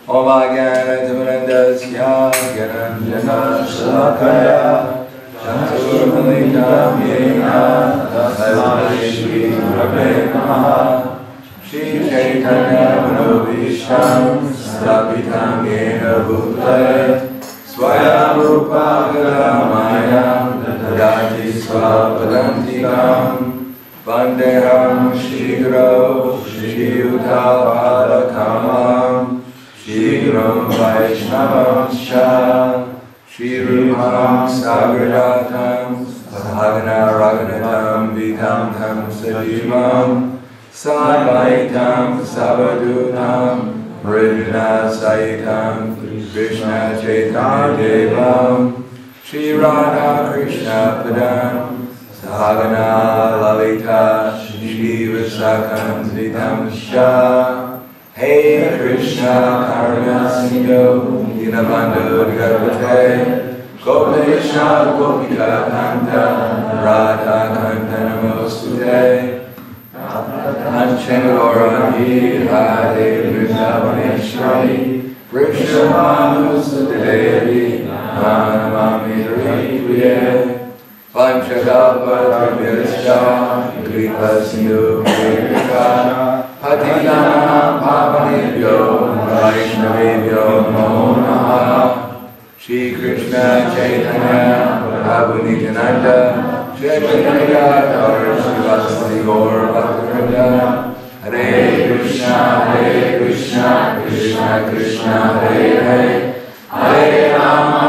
Om Agyanatimirandasya Gyananjana Shalakaya Chaturmalitam Yena Tasmai Shri Gurave Namaha Shri Chaitanya Manobhisham Stapitam Yena Bhutale Swayam Rupa Gadamayam Dadati Swapadantikam Vandeham Shri Guru Shri Uddhavakamam Shri Ram Vaishnavam Shah Shri Rupam Sagradatam Sahagana Raghunatam Vidam Tam Sajivam Sadvaitam Savadutam Mridana Saitam Krishna Chaitanya Devam Shri Radha Krishna Padam Sahagana Lalita Shri Visakam Vidam Shah Hey Krishna Karuna Sindhu Dinabandhu Garbhate Gopeshna Gopika Kanta Radha Kanta Namostute Anchanagorangi Radhe Vrindavaneshwari Vrishnavanusudevi Namami Hari Priye Panchakalpatarvyascha Kripa Sindhu Kripa Patitanam Pavanebhyo Vaishnavebhyo Namo Namaha Shri Krishna Chaitanya Prabhu Nityananda Shri Advaita Srivastava Gaur Bhaktivinoda Hare Krishna Krishna Krishna Hare Hare Hare Rama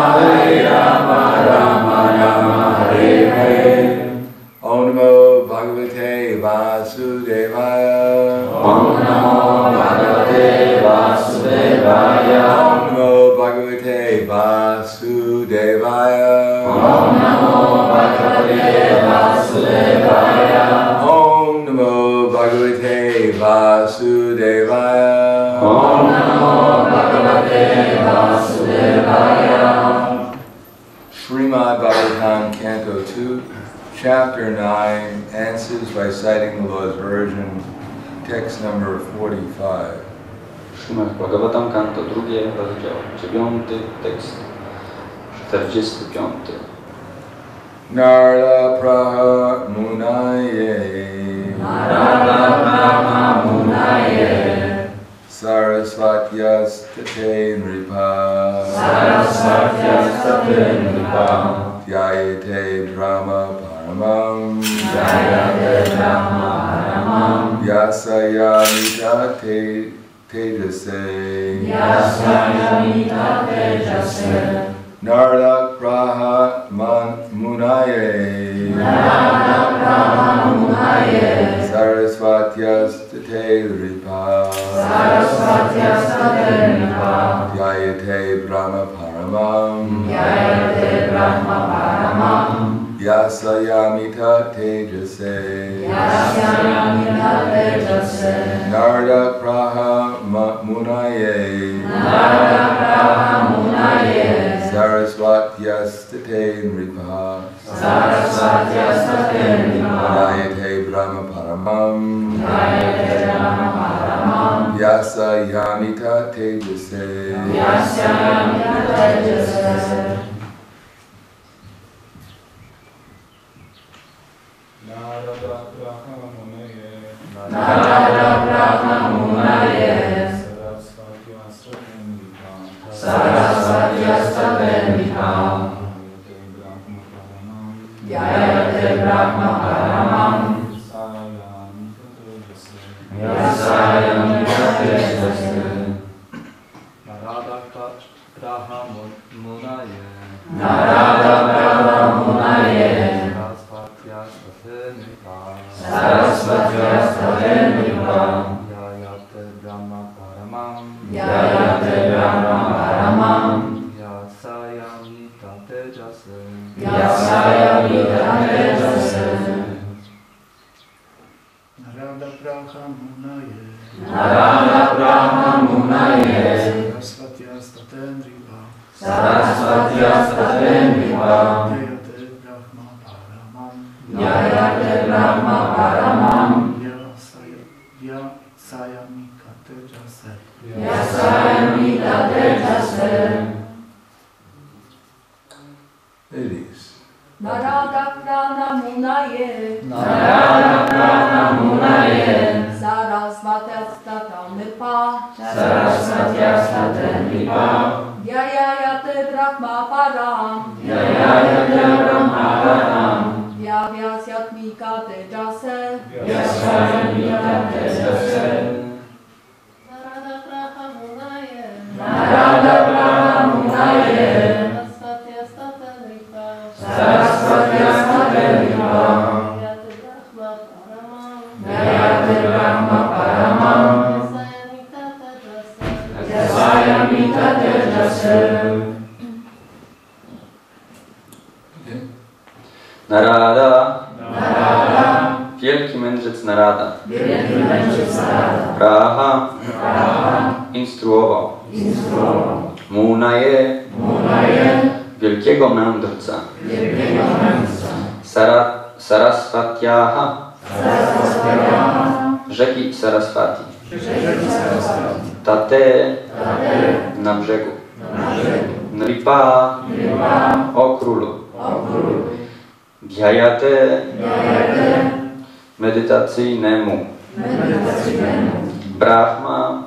Rama Hare Hare Om Namo Bhagavate Vasudevaya Om Namo Bhagavate Vasudevaya Om Namo Bhagavate Vasudevaya Om Namo Bhagavate Vasudevaya Om Namo Bhagavate Vasudevaya Om Namo Bhagavate Vasudevaya Srimad Bhagavatam Canto 2 Chapter 9, Answers by citing the Lord's version, text number 45. Srimad Bhagavatam, Kanto 2, rozdział 9, tekst 45. Narada Praha Munaye Narada Munaye Sarasvatyas Tate Nripa Sarasvatyas Tate Nripa Dhyayate Brahma Paramam Dhyayate Brahma Paramam Yasayamita Tejase Yasayamita Tejase Narada Praha Munaye Narada Praha Munaye Sarasvatyas Tate Nripa Sarasvatyas Tate Nripa Dhyayate Brahma Paramam Dhyayate Brahma Paramam Yasayamita Tejase Yasayamita Tejase Narada Praha Munaye Narada Praha Munaye Sarasvatyas Tate Nripa Sarasvatyas Tate Nripa Dhyayate Brahma Paramam Dhyayate Brahma Paramam Yasayamita Tejase Yasayamita Tejase Narada Praha Munaye Narada Praha Munaye Sarasvatyas Tate Nripa Sarasvatyas Tate Nripa Dhyayate Brahma Paramam Yasayamita Tejase Narada Praha Munaye Narada Praha Munaye Sarasvatyas Tate Nripa Sarasvatyas Tate Nripa Dhyayate Brahma Paramam Dhyayate Brahma Paramam Yasayamita Tejase Yasayamita Tejase Narada Praha Munaye Narada Praha Munaye Sarasvatyas Tate Nripa Sarasvatyas Tate Nripa Dhyayate Brahma Paramam Dhyayate Brahma Paramam Yasayamita Tejase Yasayamita Narada, wielki mędrzec Narada, Praha, instruował, Munaje, wielkiego mędrca, Sarasvatyaha, rzeki Sarasvati, Tate, na brzegu, Nripa, o królu, Dhyayate, medytacyjnemu, Brahma,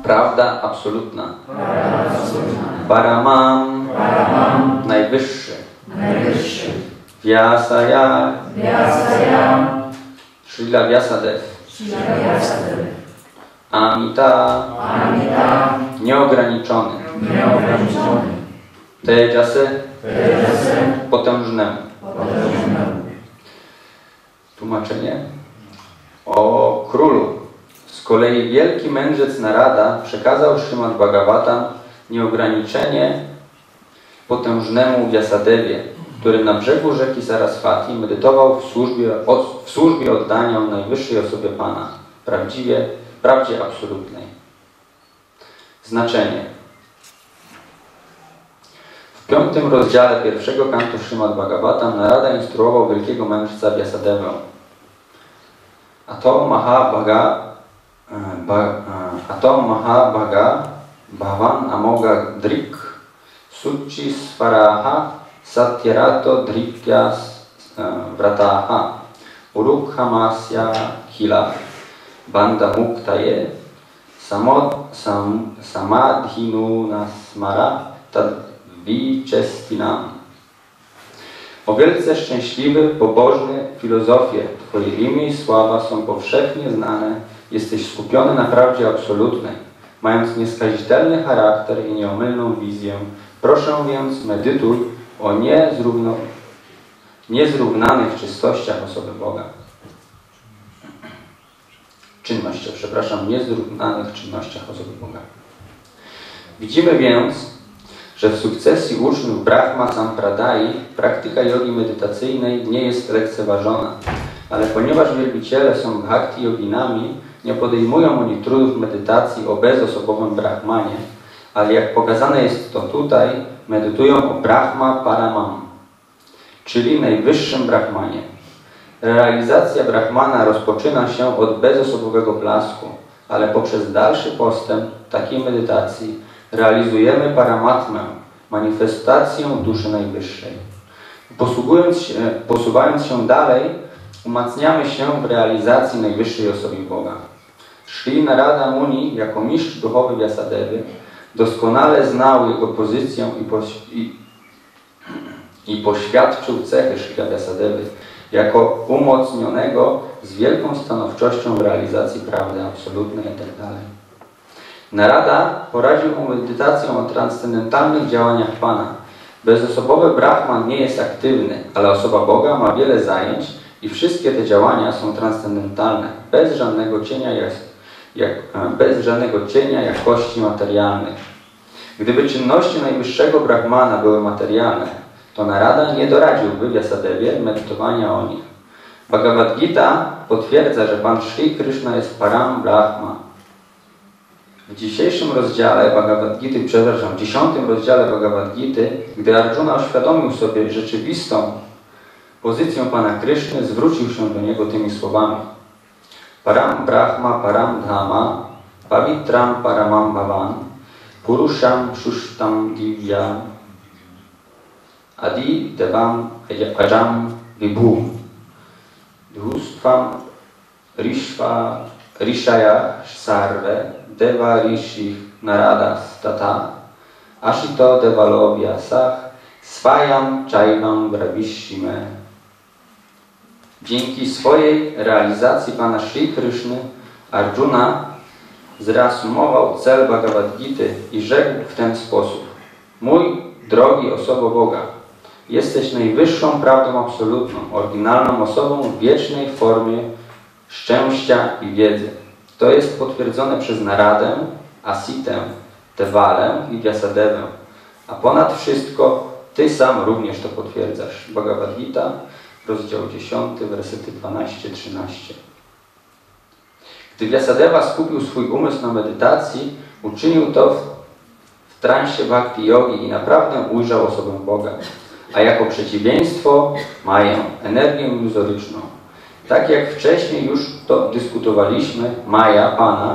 prawda absolutna, Paramam, najwyższy, Vyasaya, Srila Vyasadev, Amita, nieograniczony, Tejase, potężnemu. Tłumaczenie. O królu. Z kolei wielki mędrzec Narada przekazał Śrīmad Bhagavatam nieograniczenie potężnemu Vyasadewie, który na brzegu rzeki Sarasvati medytował w służbie oddania najwyższej osobie Pana, prawdzie absolutnej. Znaczenie. W 5. rozdziale pierwszego kantu Śrīmad Bhagavatam Narada instruował wielkiego mędrca Vyasadevę. Ato Mahabhaga Bhavan Amoga Drik Suchi Svaraha Satyarato Drikyas Vrataha Urukhamasya Khila Banda Muktaye Samadhinu Nasmara Tad Vichestinam. O wielce szczęśliwy, pobożny, filozofie, Twoje imię i sława są powszechnie znane. Jesteś skupiony na prawdzie absolutnej, mając nieskazitelny charakter i nieomylną wizję. Proszę więc, medytuj o niezrównanych czystościach osoby Boga. Niezrównanych czynnościach osoby Boga. Widzimy więc, że w sukcesji uczniów Brahma Sampradai praktyka jogi medytacyjnej nie jest lekceważona, ale ponieważ wielbiciele są bhakti yoginami, nie podejmują oni trudów medytacji o bezosobowym Brahmanie, ale jak pokazane jest to tutaj, medytują o Brahma Paramam, czyli najwyższym Brahmanie. Realizacja Brahmana rozpoczyna się od bezosobowego blasku, ale poprzez dalszy postęp takiej medytacji realizujemy Paramatmę, manifestację duszy najwyższej. Posuwając się dalej, umacniamy się w realizacji najwyższej osoby Boga. Śrī Narada Muni, jako mistrz duchowy Vyasadevy, doskonale znał jego pozycję i poświadczył cechy Śrīla Vyasadevy jako umocnionego z wielką stanowczością w realizacji prawdy absolutnej itd. Narada poradził mu medytację o transcendentalnych działaniach Pana. Bezosobowy Brahman nie jest aktywny, ale osoba Boga ma wiele zajęć i wszystkie te działania są transcendentalne, bez żadnego cienia jakości materialnych. Gdyby czynności najwyższego Brahmana były materialne, to Narada nie doradziłby Vyasadewie medytowania o nich. Bhagavad Gita potwierdza, że Pan Shri Krishna jest Param Brahma. W dzisiejszym rozdziale Bhagavad Gity, 10. rozdziale Bhagavad Gity, gdy Arjuna oświadomił sobie rzeczywistą pozycję Pana Kryszny, zwrócił się do niego tymi słowami: Param Brahma Param Dhama Pavitram Paramam Bhavan Purusham Shushtam Divya Adi Devam Ajam Vibhu Dhustvam Rishaya Sarve Deva Rishih Naradas Tata Ashito Devalovya Sah Svayam Chaivam Vravishime. Dzięki swojej realizacji Pana Shri Krishny, Arjuna zreasumował cel Bhagavad Gity i rzekł w ten sposób: mój drogi osobo Boga, jesteś najwyższą prawdą absolutną, oryginalną osobą w wiecznej formie szczęścia i wiedzy. To jest potwierdzone przez Naradę, Asitę, Tewalę i Vyasadevę. A ponad wszystko Ty sam również to potwierdzasz. Bhagavad Gita, rozdział 10, wersety 12-13. Gdy Vyasadeva skupił swój umysł na medytacji, uczynił to w transie bhakti yogi i naprawdę ujrzał osobę Boga, a jako przeciwieństwo Maję, energię iluzoryczną. Tak jak wcześniej już to dyskutowaliśmy, Maja, Pana,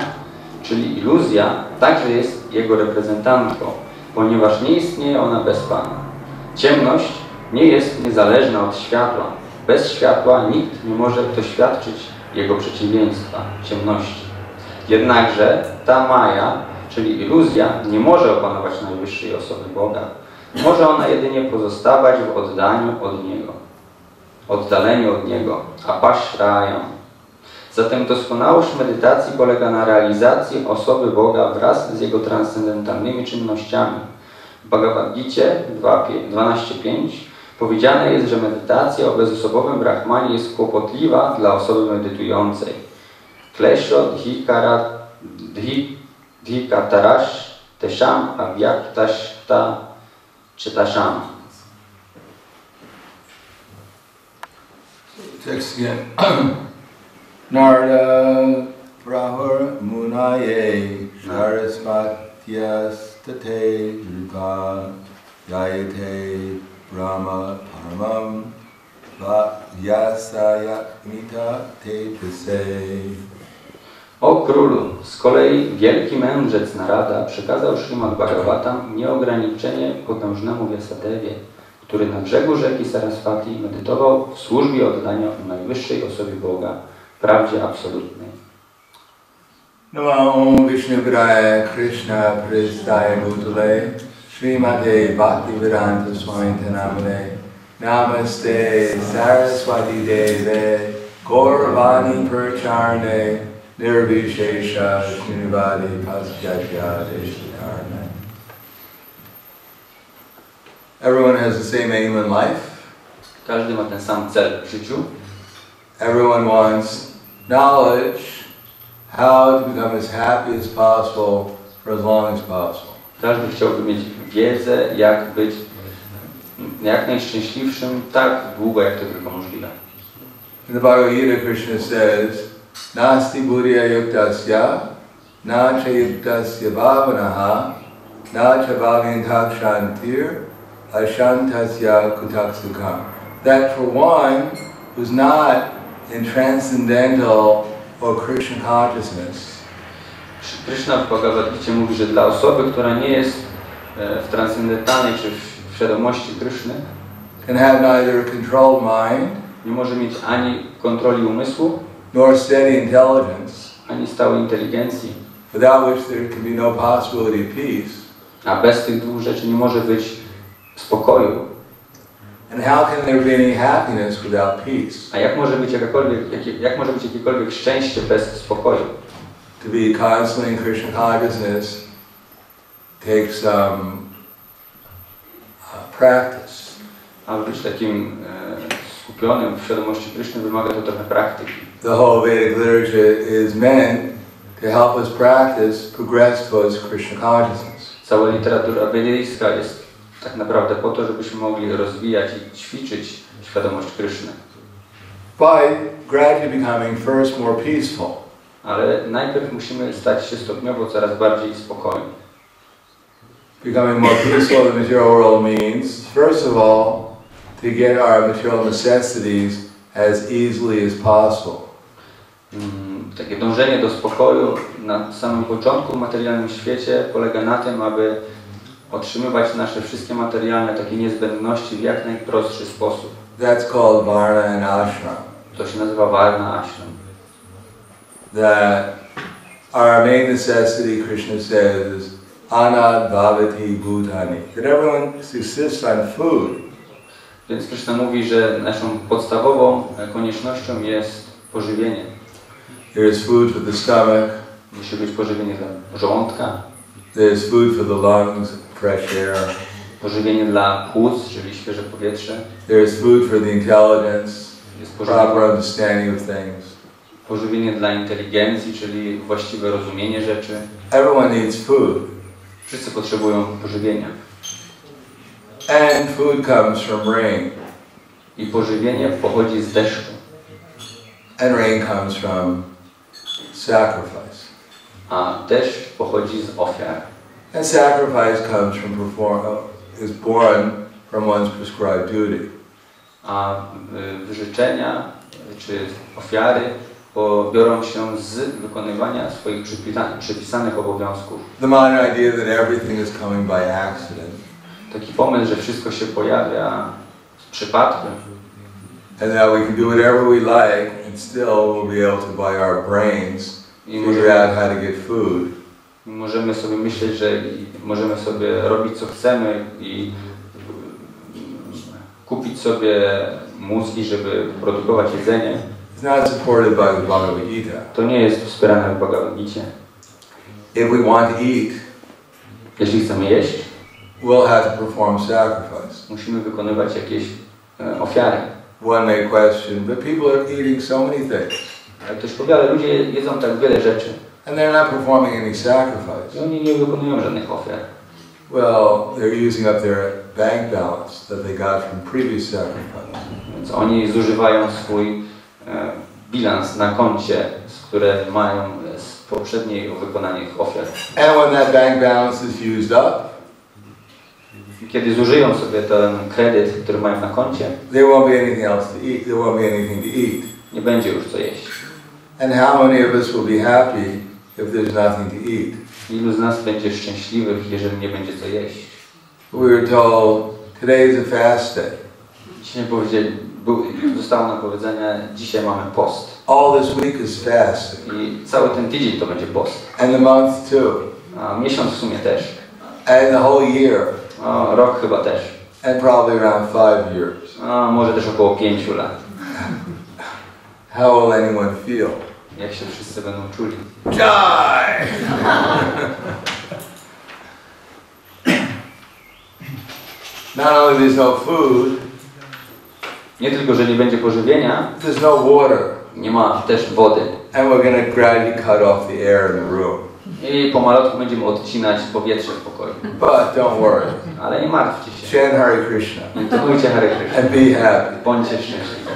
czyli iluzja, także jest jego reprezentantką, ponieważ nie istnieje ona bez Pana. Ciemność nie jest niezależna od światła. Bez światła nikt nie może doświadczyć jego przeciwieństwa, ciemności. Jednakże ta Maja, czyli iluzja, nie może opanować najwyższej osoby Boga. Może ona jedynie pozostawać w oddaleniu od Niego, apashrayam. Zatem doskonałość medytacji polega na realizacji osoby Boga wraz z Jego transcendentalnymi czynnościami. W Bhagavad Gicie 12.5 powiedziane jest, że medytacja o bezosobowym Brahmanie jest kłopotliwa dla osoby medytującej. Klesho dhikatarash tesham avyaktashta czytaszam. Text again. Narada Prahladananda Sarasvatyastate Rupa Yayate Brahma Paramam Vyasaya Mita Te Pise. O królu, z kolei wielki mędrzec Narada przekazał Śrimad Bhagavatam nieograniczenie potężnemu Vyasadewie, który na brzegu rzeki Saraswati medytował w służbie oddania najwyższej osobie Boga, prawdzie absolutnej. Namo Vishnupadaya Krishna Pristaya Bhutale Srimate Bhaktivedanta Swami Namane Namaste Saraswati Deve Gauravani Pracharne Nirvishesha Srinivadi Paschatya Deshikarne. Everyone has the same aim in life. Każdy ma ten sam cel w życiu. Everyone wants knowledge how to become as happy as possible for as long as possible. Każdy chciałby mieć wiedzę, jak być jak najszczęśliwszym tak długo, jak to tylko możliwe. In the Bhagavad Gita, Krishna says, Nasti buddhya yuktasya, na cha yuktasya bhavanaha, na cha bhavintak shantir, ashantasya kutak sukham. That for one who's not in transcendental or Krishna consciousness, Krishna w Bhagavad Gicie mówi, że dla osoby, która nie jest w transcendentalnej czy w świadomości Krishny, can have neither controlled mind, nie może mieć ani kontroli umysłu, nor steady intelligence, ani stałej inteligencji, without which there can be no possibility of peace. a bez tych dwóch rzeczy nie może być spokoju. And how can there be any happiness without peace? A jak może być jakiekolwiek szczęście bez spokoju? To be constantly in Krishna consciousness takes practice. A być takim skupionym w świadomości Kryszny wymaga to trochę praktyki. The whole Vedic literature is meant to help us practice, progress towards Krishna consciousness. Cała literatura wedyjska jest tak naprawdę po to, żebyśmy mogli rozwijać i ćwiczyć świadomość Kryszny. By gradually becoming first more peaceful. Ale najpierw musimy stać się stopniowo coraz bardziej spokojni. Becoming more peaceful in the material world means, first of all, to get our material necessities as easily as possible. Takie dążenie do spokoju na samym początku w materialnym świecie polega na tym, aby otrzymywać nasze wszystkie materialne takie niezbędności w jak najprostszy sposób. That's called varna and ashram. To się nazywa varna ashram. That our main necessity, Krishna says, anad bhavati bhutani. That everyone subsists on food. Więc Krishna mówi, że naszą podstawową koniecznością jest pożywienie. There is food for the stomach. Musi być pożywienie dla żołądka. There is food for the lungs, fresh air. Pożywienie dla płuc, czyli świeże powietrze. There is food for the intelligence, Jest proper understanding of things. pożywienie dla inteligencji, czyli właściwe rozumienie rzeczy. Everyone needs food. Wszyscy potrzebują pożywienia. And food comes from rain. I pożywienie pochodzi z deszczu. And rain comes from sacrifice. A deszcz pochodzi z ofiar. And sacrifice comes from is born from one's prescribed duty. A wyrzeczenia czy ofiary biorą się z wykonywania swoich przypisanych obowiązków. The modern idea that everything is coming by accident. Taki pomysł, że wszystko się pojawia z przypadku. And that we can do whatever we like and still we'll be able to by our brains figure out how to get food. Możemy sobie myśleć, że możemy sobie robić co chcemy i kupić sobie mózgi, żeby produkować jedzenie. It's not supported by the Bhagavad Gita. To nie jest wspierane w Bhagavad Gicie. If we want to eat, Jeśli chcemy jeść, we'll have to perform sacrifice. musimy wykonywać jakieś ofiary. One may question, but people are eating so many things. Ale ktoś powie, ale ludzie jedzą tak wiele rzeczy. And they're not performing any sacrifice. I oni nie wykonują żadnych ofiar. Well, they're using up their bank balance that they got from previous sacrifice. Więc oni zużywają swój bilans na koncie, które mają z poprzedniej wykonanych ofiar. And when that bank balance is used up, Kiedy zużyją sobie ten kredyt, który mają na koncie, there won't be anything else to eat. There won't be anything to eat. nie będzie już co jeść. And how many of us will be happy if there's nothing to eat? Ilu z nas będzie szczęśliwych, jeżeli nie będzie co jeść? We were told today is a fast day. Dzisiaj zostało nam powiedzenie, dzisiaj mamy post. All this week is fasting. I cały ten tydzień to będzie post. And the month too. A miesiąc w sumie też. And the whole year. A rok chyba też. And probably around 5 years. A może też około 5 lat. How will anyone feel? Jak się wszyscy będą czuli? Die! Not only there's no food, Nie tylko, że nie będzie pożywienia, there's no water. nie ma też wody. And we're going to gradually cut off the air in the room. I pomalutku będziemy odcinać powietrze w pokoju. But don't worry. Ale nie martwcie się. Chant Hare Krishna. Intonujcie Hare Krishna. And be happy. Bądźcie szczęśliwi.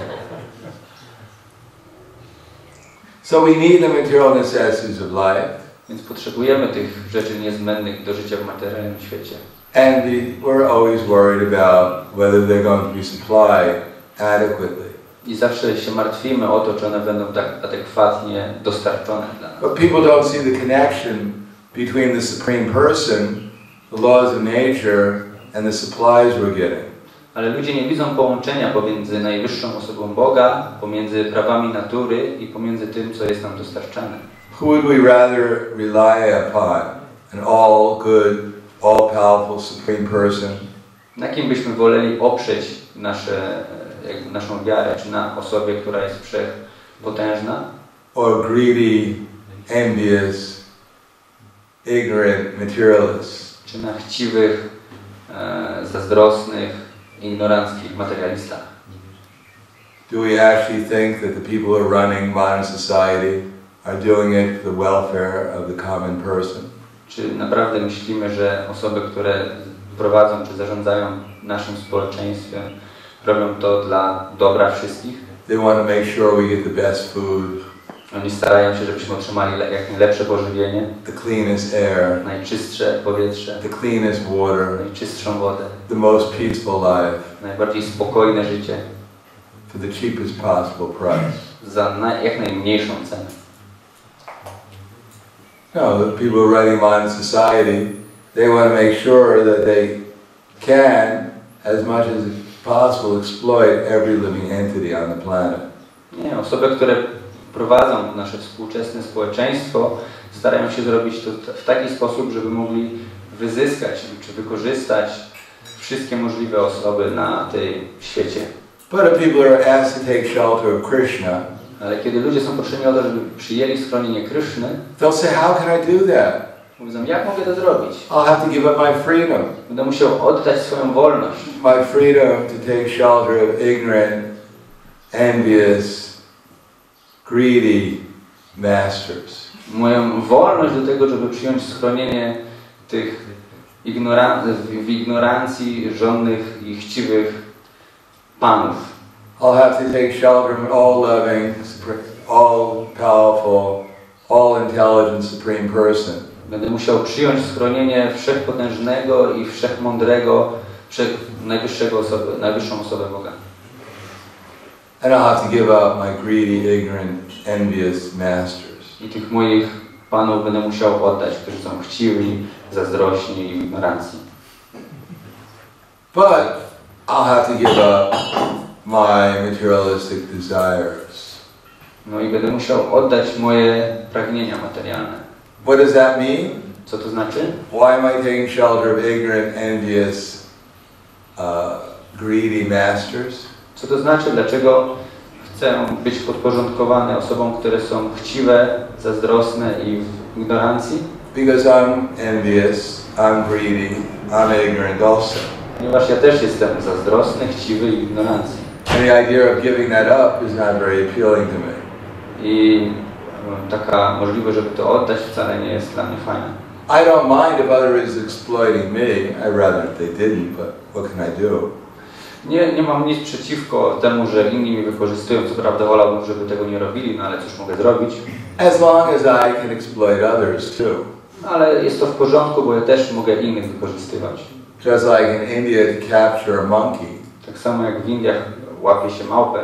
So we need the material necessities of life. Więc potrzebujemy tych rzeczy niezbędnych do życia w materialnym świecie. And we're always worried about whether they're going to be supplied adequately. I zawsze się martwimy o to, czy one będą tak adekwatnie dostarczone dla nas. But people don't see the connection between the Supreme Person, the laws of nature, and the supplies we're getting. Ale ludzie nie widzą połączenia pomiędzy najwyższą osobą Boga, pomiędzy prawami natury i pomiędzy tym, co jest nam dostarczane. Who would we rather rely upon? An all-good, all-powerful Supreme Person? Na kim byśmy woleli oprzeć naszą wiarę, czy na osobie, która jest wszechpotężna? Or greedy, envious, ignorant materialists? Czy na chciwych, zazdrosnych, ignoranckich materialistach? Do we actually think that the people who are running modern society are doing it for the welfare of the common person? Czy naprawdę myślimy, że osoby, które prowadzą czy zarządzają naszym społeczeństwem, robią to dla dobra wszystkich? They want to make sure we get the best food, Oni starają się, żebyśmy otrzymali jak najlepsze pożywienie, the cleanest air, najczystsze powietrze, the cleanest water, najczystszą wodę, the most peaceful life, najbardziej spokojne życie for the cheapest possible price. za jak najmniejszą cenę. No, the people who are running modern society, they want to make sure that they can, as much as possible, exploit every living entity on the planet. Nie, osoby, które prowadzą nasze współczesne społeczeństwo, starają się zrobić to w taki sposób, żeby mogli wyzyskać czy wykorzystać wszystkie możliwe osoby na tym świecie. But if people are asked to take shelter of Krishna, Ale kiedy ludzie są proszeni o to, żeby przyjęli schronienie Kryszny, they'll say, how can I do that? mówią, jak mogę to zrobić? I'll have to give up my freedom. Będę musiał oddać swoją wolność. My freedom to take shelter of ignorant, envious, greedy masters. Moją wolność do tego, żeby przyjąć schronienie tych w ignorancji żonnych i chciwych panów. I'll have to take shelter from all-loving, all-powerful, all-intelligent Supreme Person. Będę musiał przyjąć schronienie wszechpotężnego i wszechmądrego, najwyższą osobę Boga. And I'll have to give up my greedy, ignorant, envious masters. I tych moich panów będę musiał oddać, którzy są chciwi, zazdrośni i w ignorancji. But I'll have to give up my materialistic desires. No i będę musiał oddać moje pragnienia materialne. What does that mean? Co to znaczy? Why am I taking shelter of ignorant, envious, greedy masters? Co to znaczy? Dlaczego chcę być podporządkowany osobom, które są chciwe, zazdrosne i w ignorancji? Because I'm envious, I'm greedy, I'm ignorant also. Ponieważ ja też jestem zazdrosny, chciwy i w ignorancji. And the idea of giving that up is not very appealing to me. I taka możliwość, żeby to oddać, wcale nie jest dla mnie fajna. I don't mind if others exploiting me. I'd rather if they didn't, but what can I do? Nie mam nic przeciwko temu, że inni mnie wykorzystują. Co prawda wolałbym, żeby tego nie robili, no ale cóż mogę zrobić? As long as I can exploit others too. Ale jest to w porządku, bo ja też mogę innych wykorzystywać. Just like in India to capture a monkey. Tak samo jak w Indiach łapie się małpę.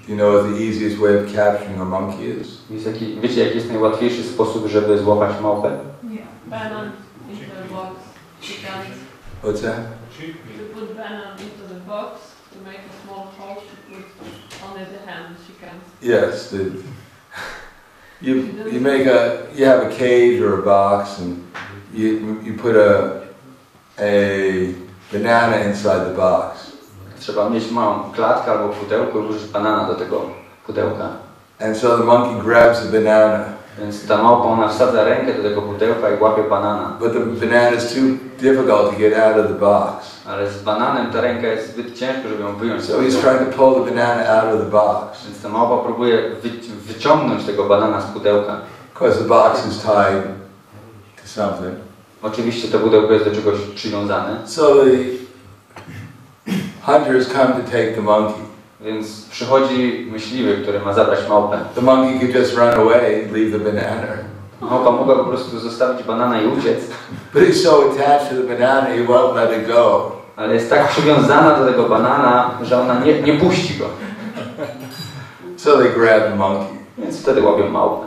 Do you know what the easiest way of capturing a monkey is? Wiecie, jaki jest najłatwiejszy sposób, żeby złapać małpę? Banana into the box. What's that? To put banana into the box to make a small hole to put under the hand. She can. Yes. You have a cage or a box and you put a banana inside the box. Trzeba mieć małą klatkę albo pudełko i włożyć banana do tego pudełka. And so the monkey grabs the banana. Więc ta małpa, ona wsadza rękę do tego pudełka i łapie banana. But the banana is too difficult to get out of the box. Ale z bananem ta ręka jest zbyt ciężko, żeby ją wyjąć. So he's trying to pull the banana out of the box. Więc ta małpa próbuje wyciągnąć tego banana z pudełka. Because the box is tied to something. Oczywiście to pudełko jest do czegoś przywiązane. So the hunters come to take the monkey. Więc przychodzi myśliwy, który ma zabrać małpę. The monkey could just run away and leave the banana. Małpa mogła po prostu zostawić banana i uciec. But he's so attached to the banana he won't let it go. Ale jest tak przywiązana do tego banana, że ona nie puści go. So they grab the monkey. Więc wtedy łapią małpę.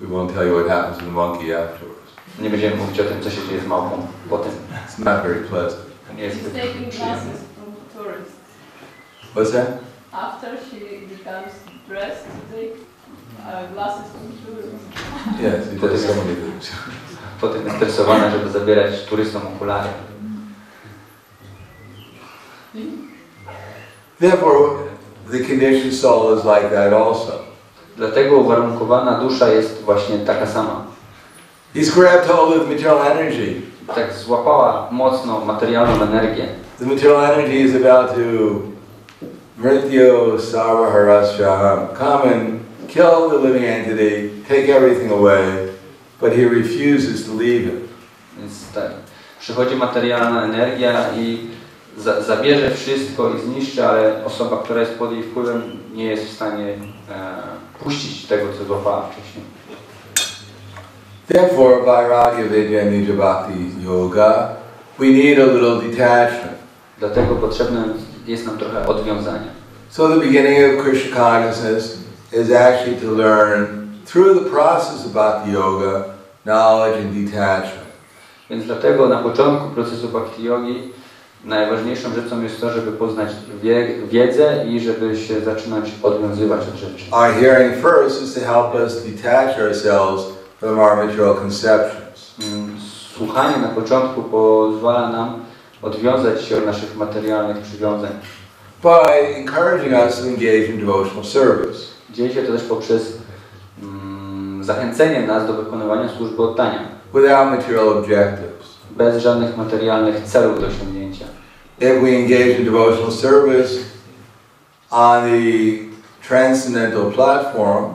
We won't tell you what happens to the monkey afterwards. Nie będziemy mówić o tym, co się dzieje z małpą potem. It's not very pleasant. Nie jest She's zbyt taking przyjemne. classes from tourists. What's that? After she becomes dressed, to take glasses from tourists. Yes, he does so many things. Potem jest stresowana, żeby zabierać turystom okulary. Therefore, the conditioned soul is like that also. Dlatego uwarunkowana dusza jest właśnie taka sama. He's grabbed hold of material energy. Tak złapała mocno materialną energię. The material energy is about to mrityu sarva harasya, come and kill the living entity, take everything away, but he refuses to leave it. Więc tak, przychodzi materialna energia i zabierze wszystko i zniszczy, ale osoba, która jest pod jej wpływem, nie jest w stanie puścić tego, co złapała wcześniej. Therefore, Vairagya Vidya Nija Bhakti Yoga, we need a little detachment. Dlatego potrzebne jest nam trochę odwiązania. So the beginning of Krishna consciousness is actually to learn, through the process of Bhakti Yoga, knowledge and detachment. Więc dlatego na początku procesu Bhakti Yogi najważniejszą rzeczą jest to, żeby poznać wiedzę i żeby się zaczynać odwiązywać od rzeczy. Our hearing first is to help us detach ourselves from our material conceptions. Słuchanie na początku pozwala nam odwiązać się od naszych materialnych przywiązań. By encouraging us to engage in devotional service. Dzieje się to też poprzez zachęcenie nas do wykonywania służby oddania. Without material objectives. Bez żadnych materialnych celów do osiągnięcia. If we engage in devotional service on the transcendental platform,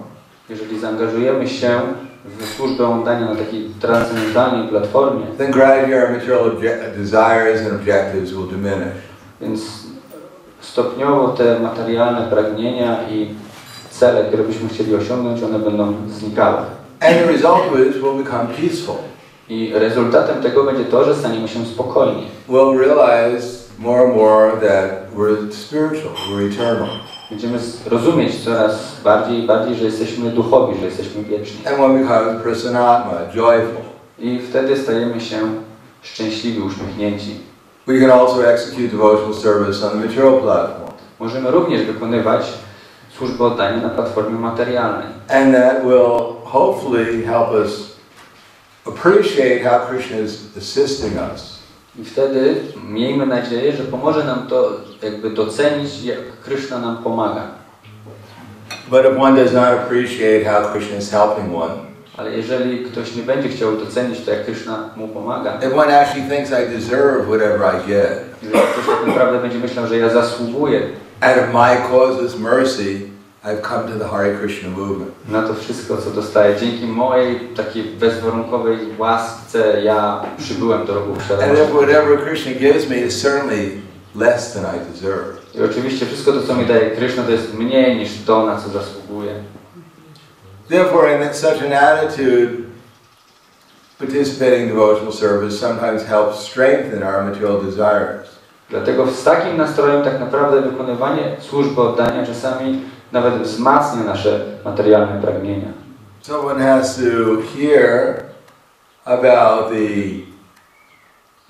jeżeli zaangażujemy się w służbę oddania na takiej transcendentalnej platformie, then gradually our material desires and objectives will diminish. Więc stopniowo te materialne pragnienia i cele, które byśmy chcieli osiągnąć, one będą znikały. And the result is we'll become peaceful. I rezultatem tego będzie to, że staniemy się spokojni. We'll realize more and more that we're spiritual, we're eternal. Będziemy rozumieć coraz bardziej i bardziej, że jesteśmy duchowi, że jesteśmy wieczni. And one becomes prasanatma, joyful. I wtedy stajemy się szczęśliwi, uśmiechnięci. We can also execute devotional service on the material platform. Możemy również wykonywać służbę oddania na platformie materialnej. And that will hopefully help us appreciate how Krishna is assisting us. I wtedy miejmy nadzieję, że pomoże nam to jakby docenić, jak Krishna nam pomaga. But if one does not appreciate how Krishna is helping one, ale jeżeli ktoś nie będzie chciał docenić to, jak Krishna mu pomaga, if one actually thinks I deserve whatever I get, jeżeli ktoś tak naprawdę będzie myślał, że ja zasługuję, out of my causeless mercy, I've come to the Hare Krishna movement. na to wszystko, co dostaję, dzięki mojej takiej bezwarunkowej łasce, ja przybyłem do ruchu And świadomości. if whatever Krishna gives me is certainly less than I deserve. I oczywiście wszystko to, co mi daje Krishna, to jest mniej niż to, na co zasługuję. Therefore, in such an attitude, participating in devotional service sometimes helps strengthen our material desires. Dlatego z takim nastrojem tak naprawdę wykonywanie służby oddania czasami nawet wzmacnia nasze materialne pragnienia. Someone has to hear about the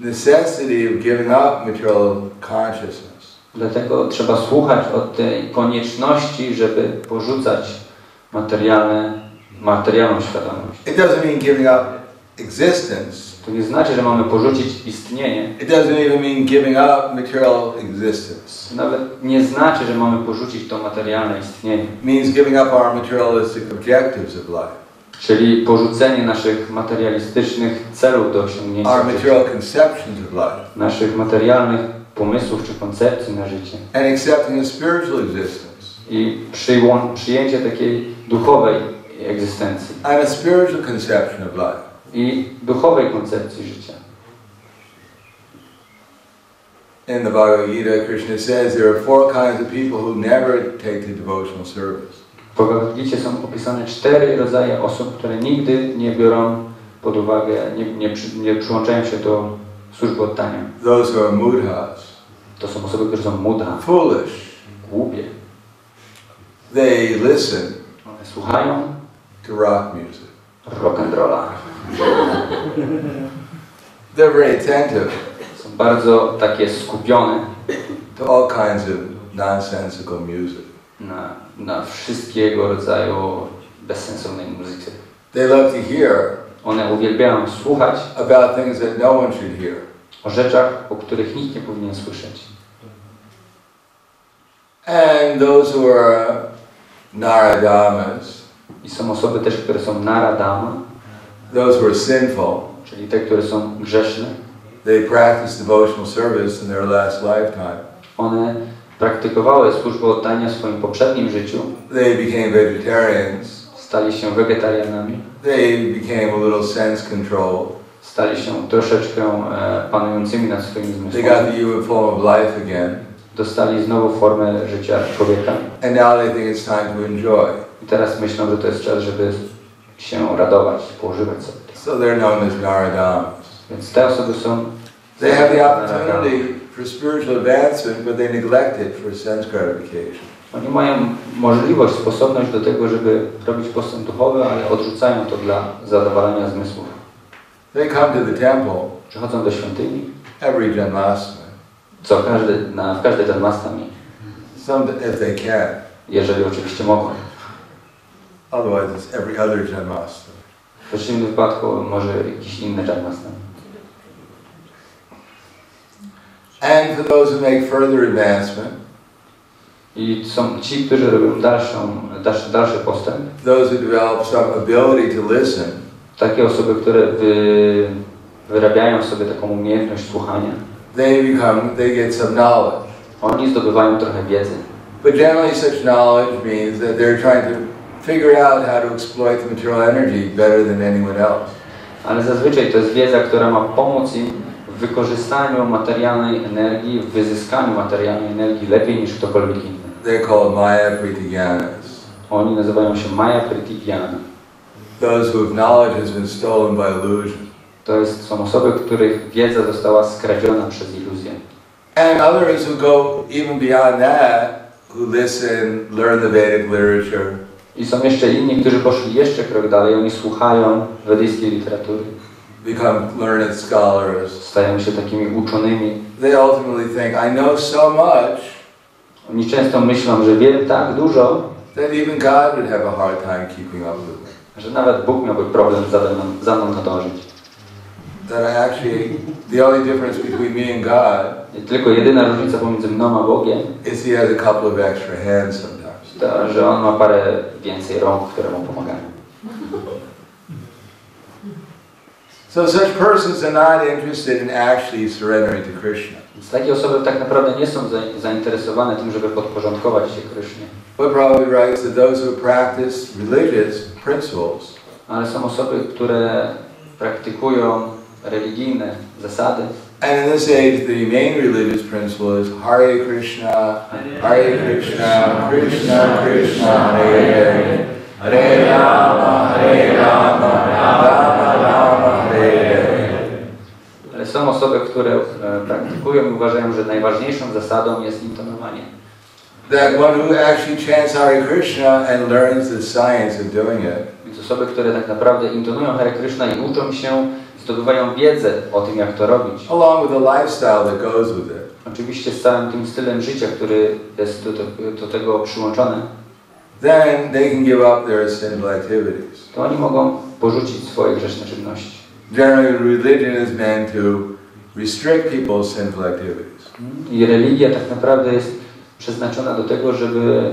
necessity of giving up material consciousness. Dlatego trzeba słuchać o tej konieczności, żeby porzucać materialną świadomość. It doesn't mean giving up existence. To nie znaczy, że mamy porzucić istnienie. It doesn't even mean giving up material existence. Nawet nie znaczy, że mamy porzucić to materialne istnienie. It means giving up our materialistic objectives of life. Czyli porzucenie naszych materialistycznych celów do osiągnięcia Our życia. material conceptions of life. Naszych materialnych pomysłów czy koncepcji na życie. And accepting a spiritual existence. I przyjęcie takiej duchowej egzystencji. And a spiritual conception of life. I duchowej koncepcji życia. In the Bhagavad Gita, Krishna says there are 4 kinds of people who never take to devotional service. W Bhagavad Gicie są opisane 4 rodzaje osób, które nigdy nie biorą pod uwagę, nie przyłączają się do służby oddania. Those who are mudhas. To są osoby, które są mudha, Foolish. głupie. They listen One słuchają to rock music. rock and rolla. They're very attentive Są bardzo takie skupione to all kinds of nonsensical music. na wszystkiego rodzaju bezsensownej muzyce. They love to hear One uwielbiają słuchać about things that no one should hear. o rzeczach, o których nikt nie powinien słyszeć. And those who are naradamas, I są osoby też, które są naradama, those who are sinful, czyli te, które są grzeszne. they practice devotional service in their last lifetime. One praktykowały służbę oddania w swoim poprzednim życiu, They became vegetarians. stali się wegetarianami, They became a little sense controlled. stali się troszeczkę panującymi nad swoimi They got zmysłami, the human form of life again. dostali znowu formę życia człowieka And now they think it's time to enjoy. i teraz myślą, że to jest czas, żeby się radować, pożywać sobie. So they're known as naradamas. Więc te osoby są They have the opportunity for spiritual advancement, but they neglect it for sense gratification. Oni mają możliwość, sposobność do tego, żeby robić postęp duchowy, ale odrzucają to dla zadowalania zmysłów. They come to the temple Przychodzą do świątyni, every Janmashtami, w każdej Janmashtami, some if they can. jeżeli oczywiście mogą. Otherwise, it's every other Janmashtami. W przeciwnym wypadku może jakiś inny Janmashtami. And for those who make further advancement, I są ci, którzy robią dalszy postęp. Those who develop some ability to listen. Takie osoby, które wyrabiają sobie taką umiejętność słuchania. They get some knowledge. Oni zdobywają trochę wiedzy. But generally such knowledge means that they're trying to figure out how to exploit the material energy better than anyone else. Ale zazwyczaj to jest wiedza, która ma pomóc im w wykorzystaniu materialnej energii, w wyzyskaniu materialnej energii lepiej niż ktokolwiek inny. They're called Maya Pritigyanas. Oni nazywają się Maya Pritigyana. Those whose knowledge has been stolen by illusion. Są osoby, których wiedza została skradziona przez iluzję. And others who go even beyond that, who listen, learn the Vedic literature. I są jeszcze inni, którzy poszli jeszcze krok dalej. Oni słuchają wedyjskiej literatury. Become learned scholars. Stają się takimi uczonymi. They ultimately think, I know so much. Oni często myślą, że wiem tak dużo, that even God would have a hard time keeping up with me. Że nawet Bóg miałby problem za mną nadążyć. That actually, the only difference between me and God I tylko jedyna różnica pomiędzy mną a Bogiem is He has a couple of extra hands sometimes. To, że On ma parę więcej rąk, które Mu pomagają. So such persons are not interested in actually surrendering to Krishna. Więc takie osoby tak naprawdę nie są zainteresowane tym, żeby podporządkować się Krysznie. But Prabhupada writes that those who practice religious principles, ale są osoby, które praktykują religijne zasady. and in this age the main religious principle is Hare Krishna, Krishna Krishna, Hare Hare, Hare Rama, Rama Rama, Hare Hare. Ale są osoby, które praktykują i uważają, że najważniejszą zasadą jest intonowanie. That one who actually chants Hare Krishna and learns the science of doing it. Więc osoby, które tak naprawdę intonują Hare Krishna i uczą się, zdobywają wiedzę o tym, jak to robić. Along with the lifestyle that goes with it. Oczywiście z całym tym stylem życia, który jest do tego przyłączony. Then they can give up their sinful activities. To oni mogą porzucić swoje grzeszne czynności. Generally, religion is meant to restrict people's sinful activities. I religia tak naprawdę jest przeznaczona do tego, żeby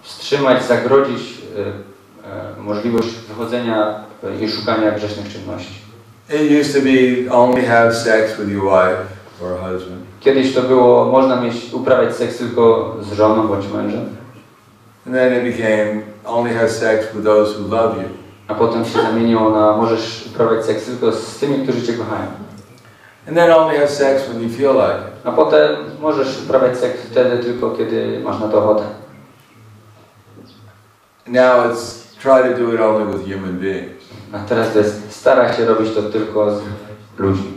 wstrzymać, zagrodzić możliwość wychodzenia i szukania grzesznych czynności. It used to be only have sex with your wife or husband. Kiedyś to było, można uprawiać seks tylko z żoną bądź mężem. And then it became only have sex with those who love you. A potem się zamieniło na możesz uprawiać seks tylko z tymi, którzy Cię kochają. And then only have sex when you feel like it. A potem możesz uprawiać seks wtedy tylko, kiedy masz na to ochotę. Now it's try to do it only with human beings. A teraz to jest, stara się robić to tylko z ludźmi.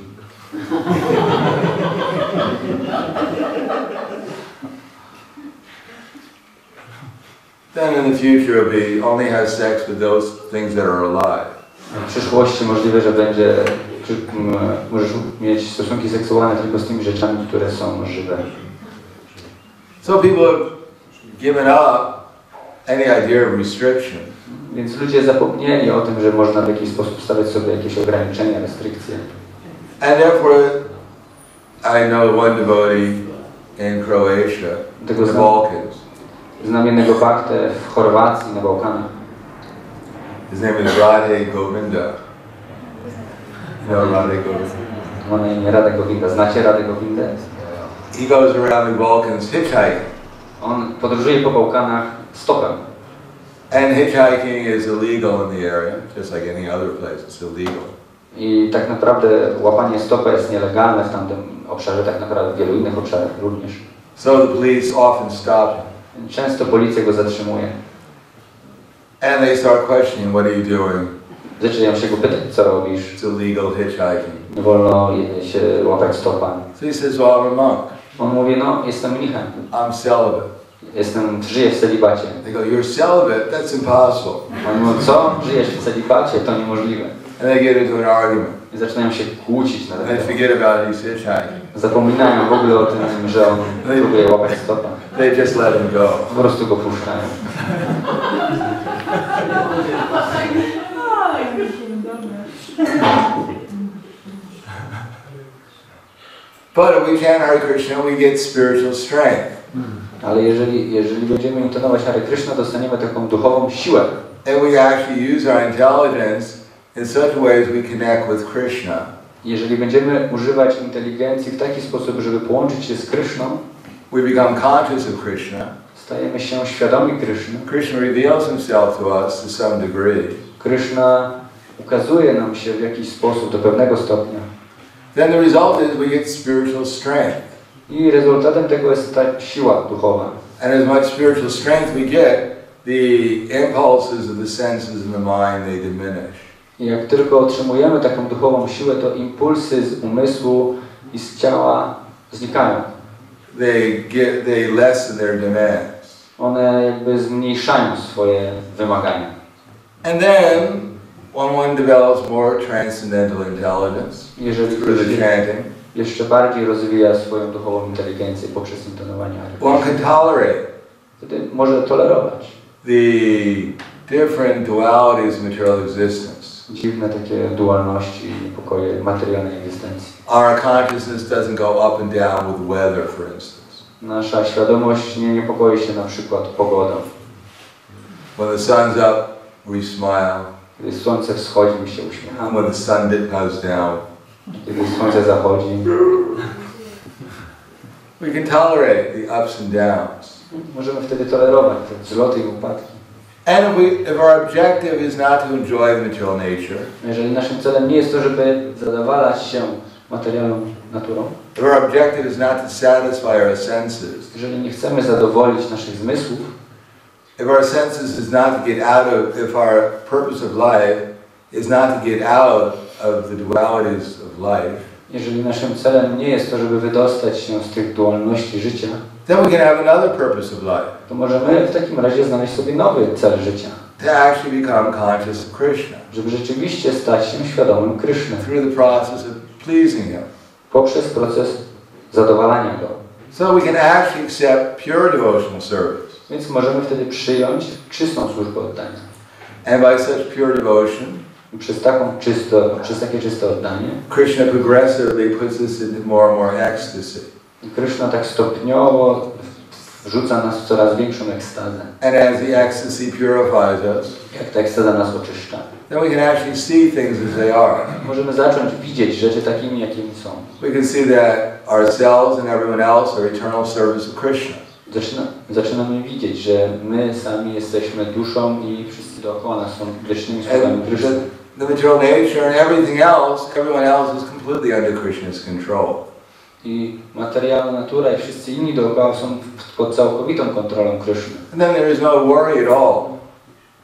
Then in the future it'll be only have sex with those things that are alive. W przyszłości możliwe, że możesz mieć stosunki seksualne tylko z tymi rzeczami, które są żywe. So people have given up any idea of restriction. Więc ludzie zapomnieli o tym, że można w jakiś sposób stawiać sobie jakieś ograniczenia, restrykcje. And therefore, I know one devotee in Croatia, the Balkans. Znam jednego baktę w Chorwacji, na Bałkanach. His name is Radhe Govinda. You know Radhe Govinda? Ma na imię Radhe Govinda. Znacie Radhe Govindę? He goes around the Balkans hitchhiking. On podróżuje po Bałkanach stopem. And hitchhiking is illegal in the area, just like any other place, it's illegal. I tak naprawdę łapanie stopa jest nielegalne w tamtym obszarze, tak naprawdę w wielu innych obszarach również. So the police often stop him. Często policja go zatrzymuje. And they start questioning, what are you doing? Zaczynają się go pytać, co robisz? It's illegal hitchhiking. Nie wolno się łapać stopa. So he says, well, I'm a monk. On mówi, no, jestem mnichem. I'm celibate. Żyję w celibacie. They go, you're celibate? That's impossible. On mówi, co? Żyjesz w celibacie? To niemożliwe. And they get into an argument. I zaczynają się kłócić na And ten they temat. forget about his hitchhiking. Zapominają w ogóle o tym, że on próbuje łapać stopa. They just let him go. Po prostu go puszczają. But if we chant Hare Krishna, we get spiritual strength. Ale jeżeli będziemy intonować Hare Krishna, dostaniemy taką duchową siłę. And we actually use our intelligence in such a way as we connect with Krishna. Jeżeli będziemy używać inteligencji w taki sposób, żeby połączyć się z Kryszną, We become conscious of Krishna. stajemy się świadomi Kryszny. Krishna reveals himself to us to some degree. Kryszna ukazuje nam się w jakiś sposób do pewnego stopnia. Then the result is we get spiritual strength. I rezultatem tego jest ta siła duchowa. And as much spiritual strength we get, the impulses of the senses and the mind, they diminish. I jak tylko otrzymujemy taką duchową siłę, to impulsy z umysłu i z ciała znikają. They lessen their demands. One jakby zmniejszają swoje wymagania. And then, when one develops more transcendental intelligence Jeżeli through the chanting, jeszcze bardziej rozwija swoją duchową inteligencję poprzez intonowanie Hare one can tolerate wtedy może tolerować the different dualities of material existence. dziwne takie dualności i niepokoje materialnej egzystencji. Our consciousness doesn't go up and down with weather, for instance. Nasza świadomość nie niepokoi się na przykład pogodą. When the sun's up, we smile. Kiedy słońce wschodzi, my się uśmiechamy. When the sun goes down, Kiedy słońce zachodzi, we can tolerate the ups and downs. możemy wtedy tolerować te wzloty i upadki. And if our objective is not to enjoy the material nature, Jeżeli naszym celem nie jest to, żeby zadowalać się materialną naturą, if our objective is not to satisfy our senses, jeżeli nie chcemy zadowolić naszych zmysłów, if our senses is not to get out of, if our purpose of life is not to get out of the dualities of life, jeżeli naszym celem nie jest to, żeby wydostać się z tych dualności życia, then we can have another purpose of life, to możemy w takim razie znaleźć sobie nowy cel życia. to actually become conscious of Krishna Żeby rzeczywiście stać się świadomym Kryszny through the process of pleasing Him. poprzez proces zadowalania Go. So we can actually accept pure devotional service. Więc możemy wtedy przyjąć czystą służbę oddania. And by such pure devotion, I przez takie czyste oddanie Krishna progressively puts us into more and more ecstasy. Kryszna tak stopniowo wrzuca nas w coraz większą ekstazę. And as the ecstasy purifies us, Jak ta ekstaza nas oczyszcza, then we can actually see things as they are. możemy zacząć widzieć rzeczy takimi, jakimi są. We can see that ourselves and everyone else are eternal service of Krishna. Zaczynamy widzieć, że my sami jesteśmy duszą i wszyscy dookoła nas są wiecznymi sługami And Kryszny. the material nature and everyone else is completely under Krishna's control. I materialna natura i wszyscy inni dookoła są pod całkowitą kontrolą Kryszny. And then there is no worry at all.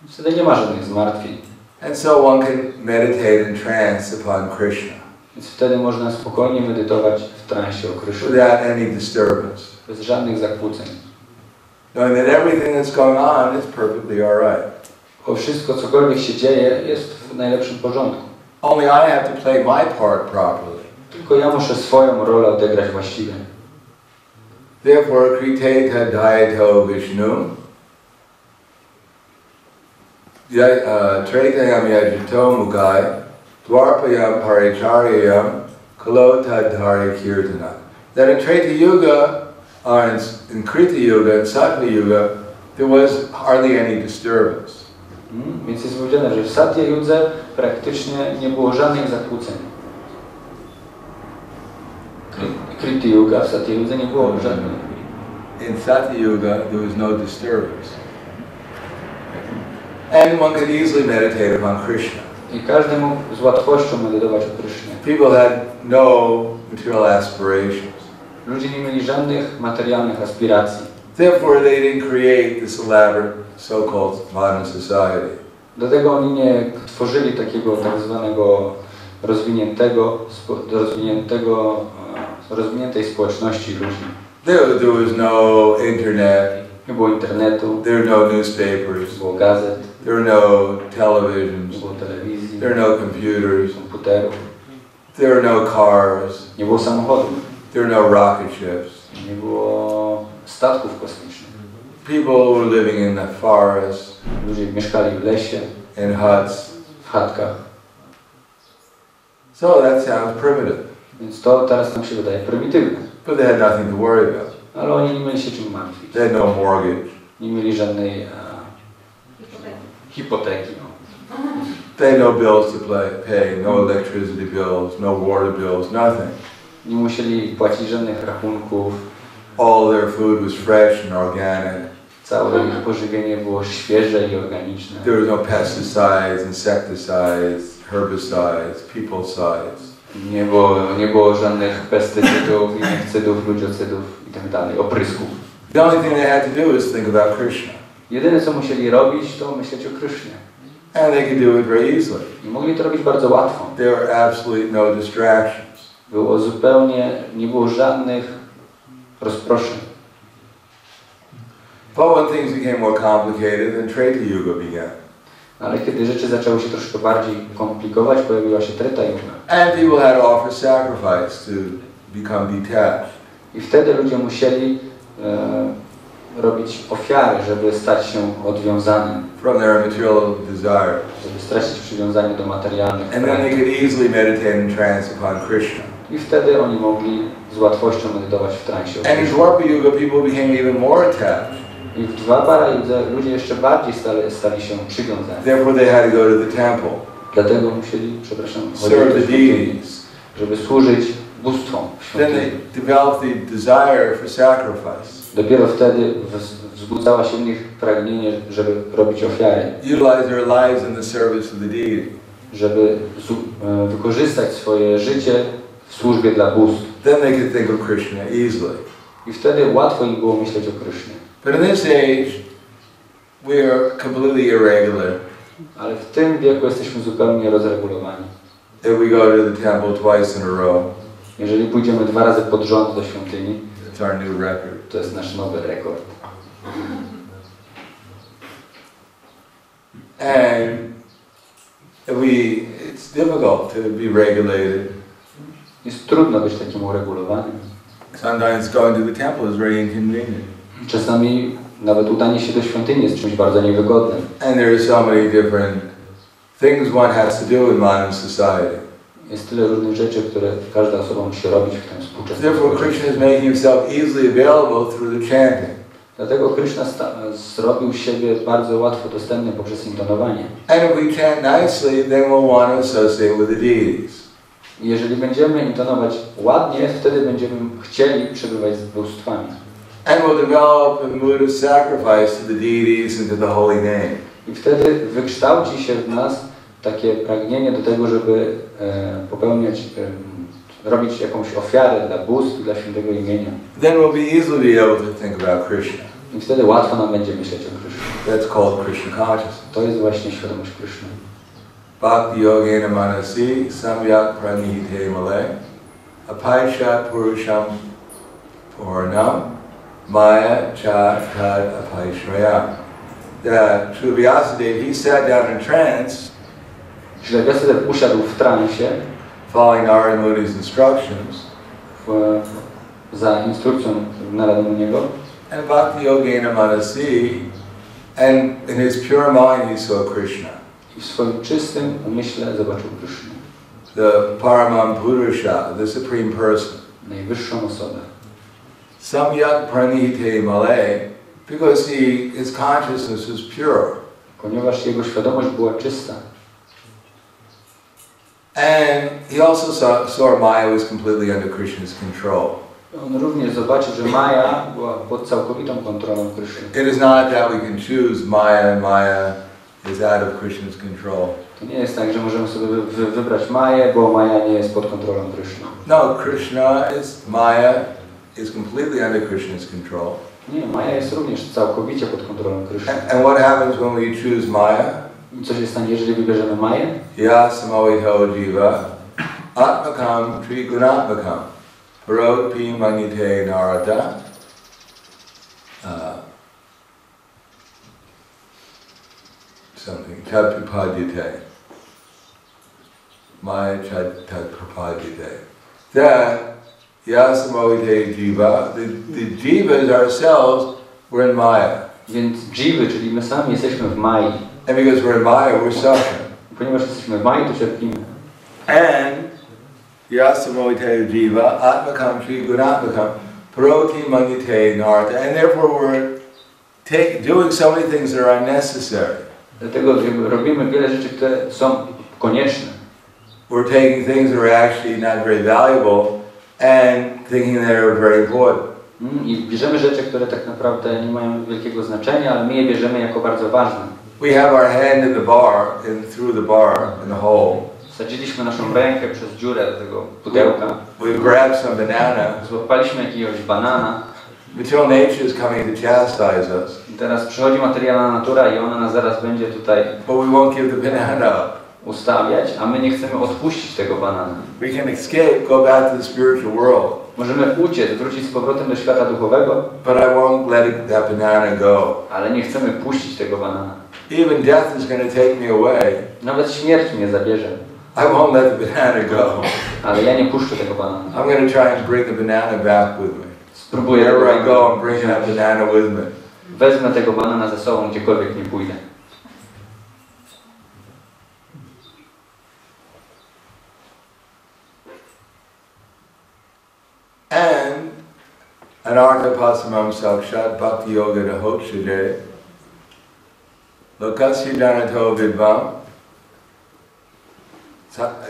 Wtedy nie ma żadnych zmartwień. And so one can meditate in trance upon Krishna Więc wtedy można spokojnie medytować w transie o Krysznie. without any disturbance, Bez żadnych zakłóceń. knowing that everything that's going on is perfectly all right. Bo wszystko, cokolwiek się dzieje, jest w najlepszym porządku. Only I have to play my part properly. Tylko ja muszę swoją rolę odegrać właściwie. Therefore, Kriteta Dayato Vishnu Traitayam Yajito Mugai Dwarpayam Paricharyam Kalota Dhari Kirtana. That in Treta Yuga, or in Krita Yuga and Satya Yuga, there was hardly any disturbance. Więc jest powiedziane, że w Satya Yudze praktycznie nie było żadnych zakłóceń. Krita Yuga, w Satya Yudze nie było żadnych. In Satya Yuga, there was no disturbance. And one could easily meditate upon Krishna. I każdy mógł z łatwością medytować o Krysznie. People had no material aspirations. Ludzie nie mieli żadnych materialnych aspiracji. Therefore, they didn't create this elaborate so-called modern society. Dlatego oni nie tworzyli takiego tak zwanego rozwiniętej społeczności ludzi. There was no internet. Nie było internetu, There were no newspapers. nie było gazet, There were no nie televisions. było telewizji, There were no computers. komputerów, There were no cars. nie było samochodów, There were no rocket ships. nie było statków kosmicznych. People were living in the forest, Ludzie mieszkali w lesie, in huts. w chatkach. So that sounds primitive. Więc to teraz nam się wydaje prymitywne. But they had nothing to worry about. Ale oni nie mieli się czym martwić. They had no mortgage. Nie mieli żadnej hipoteki. No. They had no bills to pay, no electricity bills, no water bills, nothing. Nie musieli płacić żadnych rachunków. All their food was fresh and organic. Całe ich pożywienie było świeże i organiczne. There was no pesticides, insecticides, herbicides, peoplecides. Nie było żadnych pestycydów, insekcydów, ludziocydów i tak dalej, oprysków. The only thing they had to do was think about Krishna. Jedyne co musieli robić, to myśleć o Krysznie. And they could do it very easily. I mogli to robić bardzo łatwo. There were absolutely no distractions. Nie było żadnych rozproszeń. But when things became more complicated, then Treta Yuga began. Ale kiedy rzeczy zaczęły się troszkę bardziej komplikować, pojawiła się Treta Yuga. And people had to offer sacrifice to become detached. I wtedy ludzie musieli robić ofiary, żeby stać się odwiązanym. From their material desires. Żeby stracić przywiązanie do materialnych. And then they could easily meditate in trance upon Krishna. I wtedy oni mogli z łatwością medytować w transie. And in Dwapara Yuga, people became even more attached. I w Dwapara ludzie jeszcze bardziej stali się przywiązani. Therefore, they had to go to the temple. Dlatego musieli, Serve the deities. żeby służyć bóstwom w Then świątyni. they developed the desire for sacrifice. Dopiero wtedy wzbudzała się w nich pragnienie, żeby robić ofiary. Utilize their lives in the service of the deity. Żeby wykorzystać swoje życie w służbie dla bóstw. Then they could think of Krishna easily. I wtedy łatwo im było myśleć o Krysznie. But in this age, we are completely irregular. Ale w tym wieku jesteśmy zupełnie rozregulowani. If we go to the temple twice in a row, Jeżeli pójdziemy 2 razy pod rząd do świątyni, it's our new record. to jest nasz nowy rekord. And it's difficult to be regulated. Jest trudno być takim uregulowanym. Sometimes going to the temple is very inconvenient. Czasami nawet udanie się do świątyni jest czymś bardzo niewygodnym. And there are so many different things one has to do in modern society. Jest tyle różnych rzeczy, które każda osoba musi robić w tym współczesnym Therefore, społeczeństwie. Krishna is making himself easily available through the chanting. Dlatego Krishna zrobił siebie bardzo łatwo dostępny poprzez intonowanie. And if we chant nicely, then we'll want to associate with the deities. I jeżeli będziemy intonować ładnie, wtedy będziemy chcieli przebywać z bóstwami. And we'll develop a mood of sacrifice to the deities and to the holy name. I wtedy wykształci się w nas takie pragnienie do tego, żeby robić jakąś ofiarę dla bóstw i dla świętego imienia. Then we'll be easily able to think about Krishna. I wtedy łatwo nam będzie myśleć o Krysznie. That's called Krishna consciousness. To jest właśnie świadomość Kryszny. Bhakti yogena manasi samyak pranihite male apaisha purusham purnam maya cha tad apaishraya. That Srila Vyasadeva, he sat down in trance, Srila Vyasadeva usiadł w transie, following Narada Muni's instructions, za instrukcją Narada Muniego. and Bhakti yogena manasi, and in his pure mind he saw Krishna. I w swoim czystym umyśle zobaczył Krysznę. The Paramam Purusha, the Supreme Person. Najwyższą osobę. Samyak pranihite male, because his consciousness was pure. Ponieważ jego świadomość była czysta. And he also saw Maya was completely under Krishna's control. On również zobaczył, że Maja była pod całkowitą kontrolą Kryszny. It is not that we can choose Maya and Maya is out of Krishna's control. To nie jest tak, że możemy sobie wybrać Maję, bo Maja nie jest pod kontrolą Kryszny. No, Maya is completely under Krishna's control. Nie, Maja jest również całkowicie pod kontrolą Kryszny. And what happens when we choose Maya? I co się stanie, jeżeli wybierzemy Maję? Yasamohito jiva atmakam trigunatmakam parodpi manite narada something tadprapadyate. Maya tadprapadyate. That yasamohite jiva, the jivas ourselves, we're in Maya. Więc dżiwy, czyli my sami jesteśmy w Mai. And because we're in Maya, we're suffering. Ponieważ jesteśmy w Mai, to cierpimy. And yasamote jiva atmakam shri gunatmakam proti manyate nartha. And therefore we're doing so many things that are unnecessary. Dlatego robimy wiele rzeczy, które są konieczne. We're taking things that are actually not very valuable and thinking they're very important. I bierzemy rzeczy, które tak naprawdę nie mają wielkiego znaczenia, ale my je bierzemy jako bardzo ważne. We have our hand in the bar, through the bar, in the hole. Wsadziliśmy naszą rękę przez dziurę do tego pudełka. We grabbed some banana. Złapaliśmy jakiegoś banana. Material nature is coming to chastise us. I teraz przychodzi materialna natura i ona nas zaraz będzie tutaj But we won't give the banana up. ustawiać, a my nie chcemy odpuścić tego banana. We can escape, go back to the spiritual world. Możemy uciec, wrócić z powrotem do świata duchowego, But I won't let that banana go. ale nie chcemy puścić tego banana. Even death is going to take me away. Nawet śmierć mnie zabierze. I won't let the banana go. Ale ja nie puszczę tego banana. I'm going to try and bring the banana back with me. Spróbuję Wherever I go, I'm bringing that banana with me. wezmę tego banana ze sobą, gdziekolwiek nie pójdę. And anartha pasamam sakshat bhakti yoga dahochade lokasya janato vidvam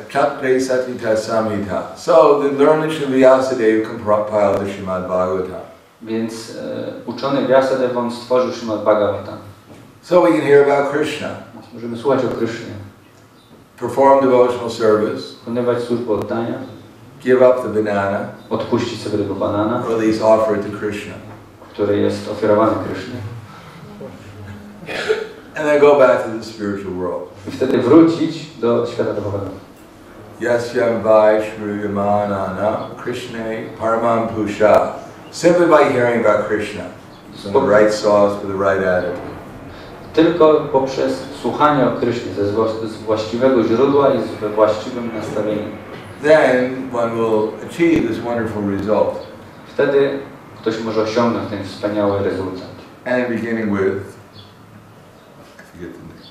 chakre satita samhita. So the learned Sri Vyasadeva compiled the Srimad Bhagavatam. Więc uczony Vyasadeva on stworzył Srimad Bhagavatam. So we can hear about Krishna, Możemy słuchać o Krysznie, perform devotional service, wykonywać służbę oddania, give up the banana, odpuścić sobie tego banana, or at least offer it to Krishna, który jest ofiarowany Krysznie. and then go back to the spiritual world. I wtedy wrócić do świata duchowego. Yasyam vai shruyamanana Krishne paramam pusha. Simply by hearing about Krishna, from the right source with the right attitude. Tylko poprzez słuchanie o Krysznie z właściwego źródła i we właściwym nastawieniu. Then one will achieve this wonderful result. Wtedy ktoś może osiągnąć ten wspaniały rezultat. And beginning with, I forget the name,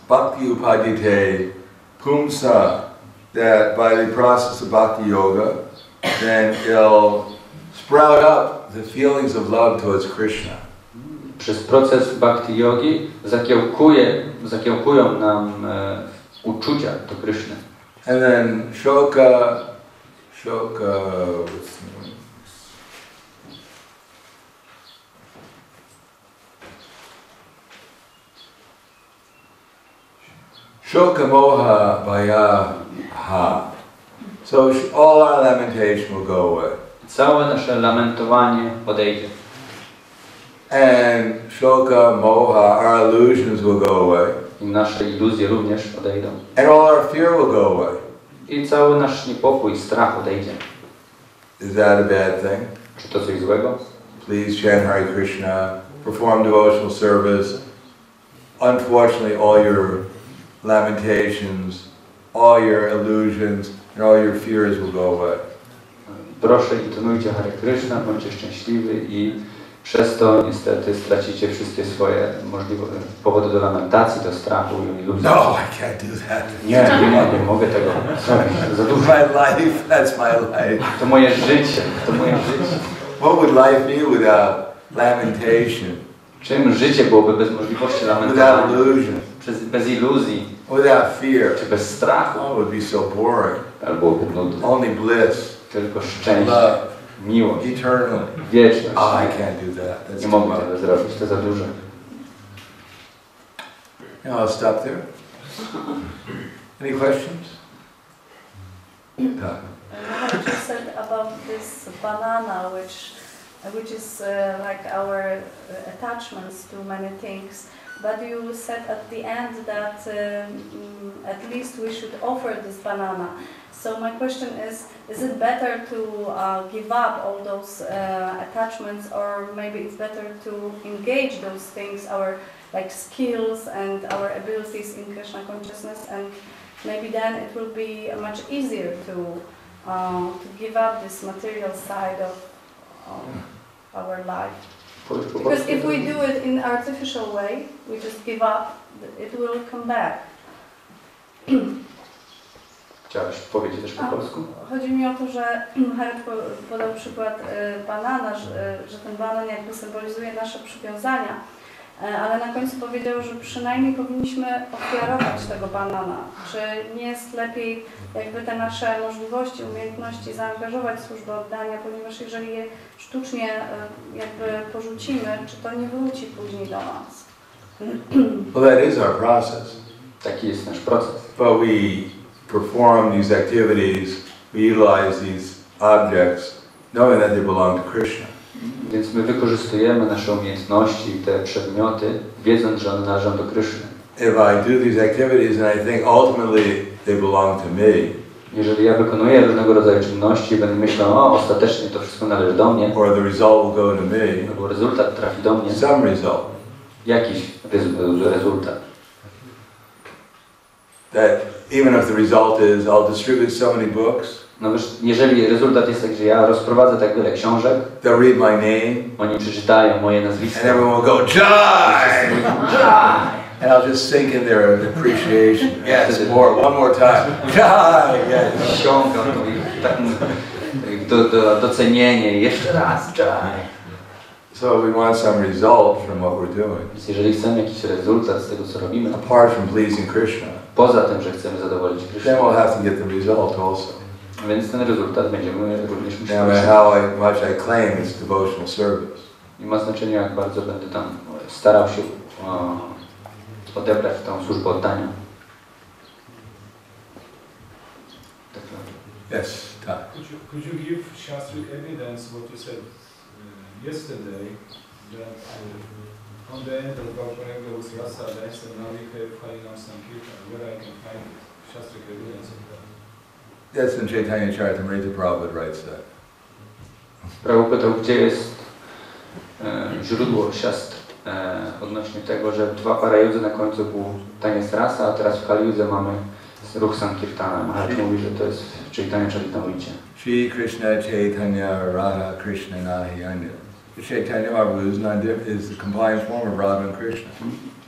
Bhakti Upadhyate Pumsa, that by the process of Bhakti Yoga, then it'll sprout up the feelings of love towards Krishna. Przez proces Bhakti Yogi zakiełkują nam uczucia do Kryszny. And then Shoka, what's the name? Shoka moha vayaha. So all our lamentation will go away. Całe nasze lamentowanie odejdzie. And shoka moha, our illusions will go away. I nasze iluzje również odejdą. And all our fear will go away. I cały nasz niepokój, strach odejdzie. Is that a bad thing? Czy to coś złego? Please chant Hare Krishna, perform devotional service. Unfortunately, all your lamentations, all your illusions, and all your fears will go away. Proszę, intonujcie Hare Krishna, bądźcie szczęśliwi i przez to niestety stracicie wszystkie swoje powody do lamentacji, do strachu i iluzji. No, I can't do that. Nie mogę tego zrobić. Za dużo. My life, that's my life. To moje życie, to moje życie. What would life be without lamentation? Czym życie byłoby bez możliwości Without lamentowania? illusion? Bez iluzji, Without fear? czy bez strachu? Oh, it would be so boring. Albo nudne. Only bliss, Tylko szczęście, love, miłość, eternally. wieczność. Oh, I can't do that. That's Nie too mogę much. tego zrobić, to za dużo. I'll stop there. Any questions? What you said about this banana, which is like our attachments to many things, but you said at the end that at least we should offer this banana. So my question is it better to give up all those attachments, or maybe it's better to engage those things, our like skills and our abilities in Krishna consciousness, and maybe then it will be much easier to give up this material side of our life. Because if we do it in an artificial way, we just give up, it will come back. Chciałabyś powiedzieć też po polsku? Chodzi mi o to, że Harry podał przykład banana, że ten banan jakby symbolizuje nasze przywiązania, ale na końcu powiedział, że przynajmniej powinniśmy ofiarować tego banana. Czy nie jest lepiej jakby te nasze możliwości, umiejętności zaangażować w służbę oddania, ponieważ jeżeli je sztucznie jakby porzucimy, czy to nie wróci później do nas? Well, that is our process. Taki jest nasz proces. But we perform these activities, we utilize these objects, knowing that they belong to Krishna. Więc my wykorzystujemy nasze umiejętności, te przedmioty, wiedząc, że one należą do Kryszny. If I do these activities and I think ultimately they belong to me, jeżeli ja wykonuję różnego rodzaju czynności i będę myślał, o, ostatecznie to wszystko należy do mnie, or the result will go to me, albo rezultat trafi do mnie, some result, jakiś rezultat. that even if the result is I'll distribute so many books, No wiesz, jeżeli rezultat jest taki, że ja rozprowadzę tak wiele książek, they'll read my name, oni przeczytają moje nazwisko, and everyone will go, Jai! Jai! And I'll just sink in their appreciation. Yes, more, one more time. Jai! Yes. ściągam to ich taką docenienie, jeszcze raz, Jai! So we want some result from what we're doing, Więc jeżeli chcemy jakiś rezultat z tego, co robimy, apart from pleasing Krishna. poza tym, że chcemy zadowolić Then Krysznę, we'll have to get the result also. więc ten rezultat będziemy również musieli No matter how much I claim it's devotional service. Nie ma znaczenia, jak bardzo będę tam starał się odebrać tą służbę oddania. Yes, Tom. Could you give Shastric evidence what you said yesterday, that on the end of Bhagavad there was rasa dance and now we have Harinam Sankirtan, where I can find Shastric evidence of that? That's in Chaitanya Charitamrita, Prabhupada writes that. Prabhupada pytał, gdzie jest źródło siastr odnośnie tego, że 2 parajudzy na końcu był taniec rasa, a teraz w Kali-judze mamy ruch Sankirtana. Maharaj mówi, że to jest w Chaitanya Charitamrita. Shri Krishna Chaitanya Radha Krishna Nahi Anya. Chaitanya Mahaprabhu is the combined form of Radha and Krishna.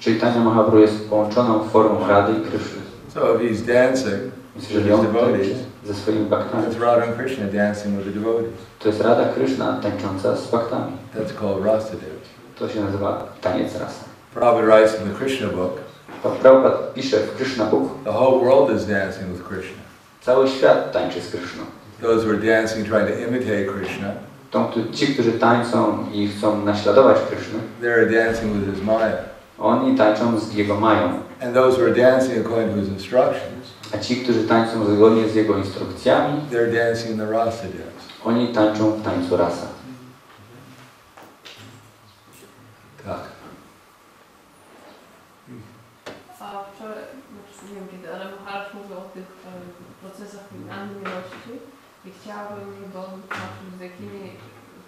Chaitanya Mahaprabhu jest połączoną formą Rady i Kryszny. So if he's dancing with his devotees, ze swoimi baktami, it's Radha and Krishna dancing with the devotees. to jest Rada Kryszna tańcząca z baktami. That's called Rasa dance. To się nazywa taniec rasa. Prabhupada writes in the Krishna book, Prabhupada pisze w Krishna Book, the whole world is dancing with Krishna. cały świat tańczy z Kryszną. Those who are dancing trying to imitate Krishna, Ci, którzy tańczą i chcą naśladować Krysznę, they're dancing with his Maya. oni tańczą z jego mają. And those who are dancing according to his instructions, A ci, którzy tańczą zgodnie z jego instrukcjami, they're dancing in the Rasa dance. oni tańczą w tańcu rasa. Tak. A wczoraj, nie wiem kiedy, ale Maharaj mówił o tych procesach wymiany miłości i chciałabym, żeby on patrzył z jakimi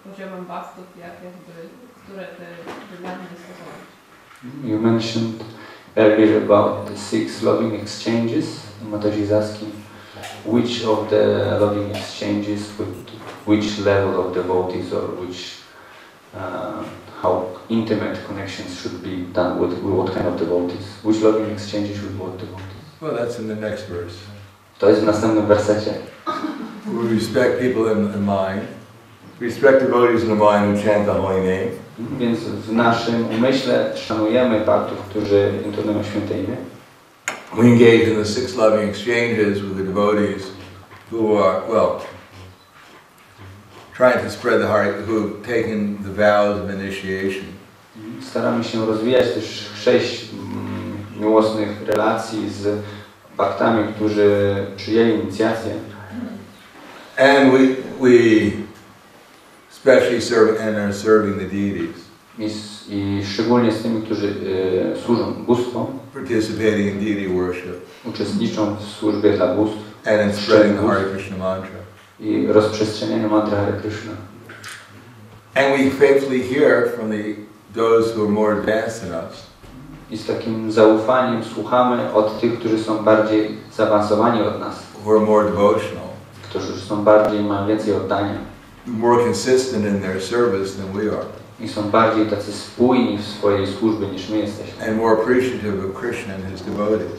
poziomem baktów, które te wymiany stosować. You mentioned earlier about the 6 loving exchanges. Mataji is asking which of the loving exchanges with which level of devotees or which how intimate connections should be done with what kind of devotees? Which loving exchanges with what devotees? Well, that's in the next verse. To jest w następnym wersecie. We respect people in mind. Respect devotees in the mind who chant the holy name. Więc w naszym umyśle szanujemy baktów, którzy intonują święte imię. We engage in the 6 loving exchanges with the devotees who are, well, trying to spread the heart, who have taken the vows of initiation. Staramy się rozwijać też 6 miłosnych relacji z baktami, którzy przyjęli inicjację. And we especially serve and are serving the deities. I szczególnie z tymi, którzy służą bóstwom, participating in deity worship, uczestniczą w służbie dla bóstw and in spreading the Hare Krishna mantra. I rozprzestrzenianiu mantry Hare Krishna. And we faithfully hear from those who are more advanced than us. I z takim zaufaniem słuchamy od tych, którzy są bardziej zaawansowani od nas. Who are more devotional. Którzy są bardziej, mają więcej oddania. More consistent in their service than we are. I są bardziej tacy spójni w swojej służbie niż my jesteśmy. And more appreciative of Krishna and his devotees.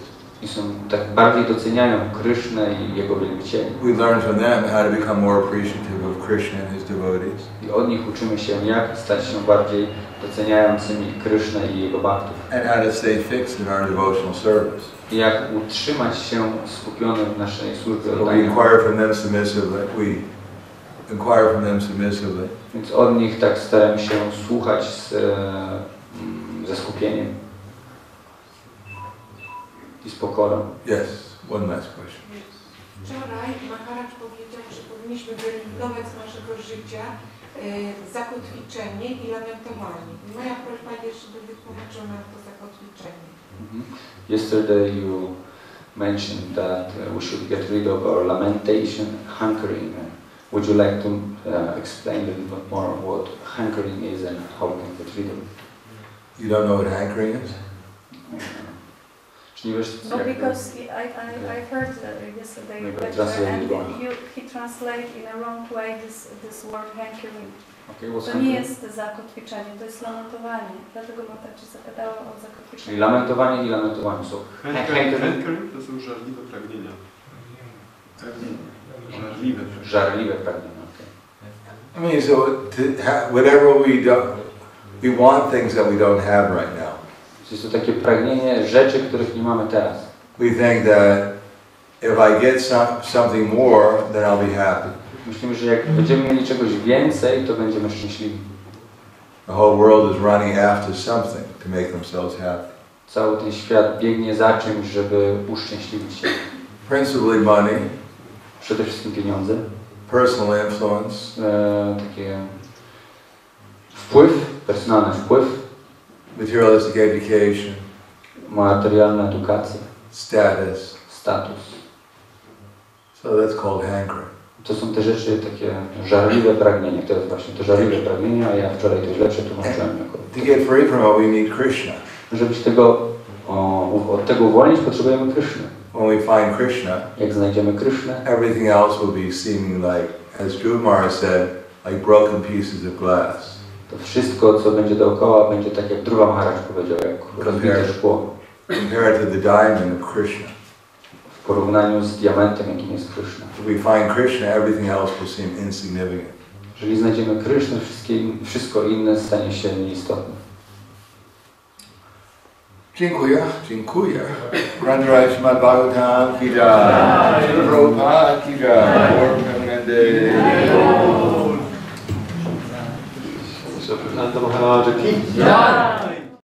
I są tak bardziej doceniają Krysznę i jego wielbicieli. We learn from them how to become more appreciative of Krishna and his devotees. I od nich uczymy się, jak stać się bardziej doceniającymi Krysznę i jego baktów. And how to stay fixed in our devotional service. I jak utrzymać się skupiony w naszej służbie We oddania. inquire from them submissively. Więc od nich tak staramy się słuchać ze skupieniem i z pokorą. Yes, one last question. Wczoraj Maharaj powiedział, że powinniśmy wyeliminować z naszego życia zakotwiczenie i lamentowanie. Moja prośba jest, żeby wytłumaczył nam to zakotwiczenie. Yesterday you mentioned that we should get rid of our lamentation, hankering. Would you like to explain a little bit more what hankering is and how we can get rid of it? You don't know what hankering is? Czy nie wiesz, But because I heard yesterday and he translated in a wrong way this word hankering. Okay, to nie jest zakotwiczenie, to jest lamentowanie. Dlatego Mata Ci zapytała o zakotwiczenie. Czyli lamentowanie i lamentowanie są. Hankering to są żarliwe pragnienia. Żarliwe pragnienia, okay. I mean, so whatever we want things that we don't have right now. Jest to takie pragnienie rzeczy, których nie mamy teraz. We think that if I get something more, then I'll be happy. Myślimy, że jak będziemy mieli czegoś więcej, to będziemy szczęśliwi. The whole world is running after something to make themselves happy. Cały ten świat biegnie za czymś, żeby uszczęśliwić się. Principally money. Przede wszystkim pieniądze. Personal influence. Takie wpływ, personalny wpływ. Materialistic education. Materialna edukacja. Status. Status. So that's called hankering. To są te rzeczy, takie żarliwe pragnienie. To jest właśnie to żarliwe pragnienie, a ja wczoraj to źle przetłumaczyłem jako... To get free from it, we need Krishna. Żeby się od tego uwolnić, potrzebujemy Kryszny. When we find Krishna, jak znajdziemy Krysznę, everything else will be seeming like, as Dhruva Maharaj said, like broken pieces of glass. To wszystko, co będzie dookoła, będzie tak jak Dhruva Maharaj powiedział, jak rozbite szkło. Compared to the diamond of Krishna. W porównaniu z diamentem, jakim jest Kryszna. If we find Krishna, everything else will seem insignificant. Jeżeli znajdziemy Krysznę, wszystko inne stanie się nieistotne. Dziękuję, dziękuję. Grandraj Śrimad Bhagavatam ki jai. Śrila Prabhupada ki jai. Prahladananda Swami ki jai.